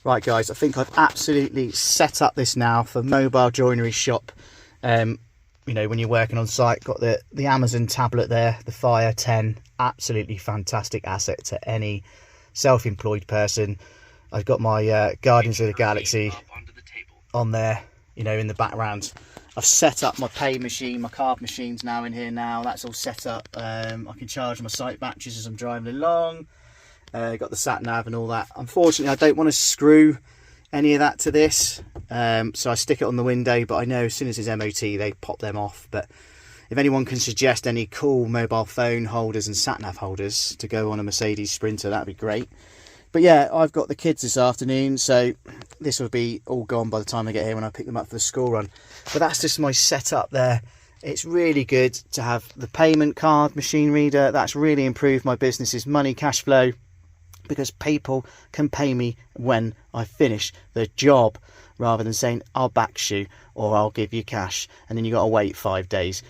Right guys, I think I've absolutely set up this now for mobile joinery shop. You know, when you're working on site, got the Amazon tablet there, the Fire 10, absolutely fantastic asset to any self-employed person. I've got my Guardians of the Galaxy on there, you know, in the background. I've set up my pay machine, my card machine's now in here now. That's all set up. I can charge my site batteries as I'm driving along. Got the sat nav and all that. Unfortunately, I don't want to screw any of that to this, so I stick it on the window, but I know as soon as it's MOT they pop them off. But if anyone can suggest any cool mobile phone holders and sat nav holders to go on a Mercedes Sprinter, that'd be great. But yeah, I've got the kids this afternoon, so this will be all gone by the time I get here when I pick them up for the school run. But that's just my setup there. It's really good to have the payment card machine reader. That's really improved my business's money cash flow, because people can pay me when I finish the job, rather than saying I'll back you or I'll give you cash and then you got to wait 5 days.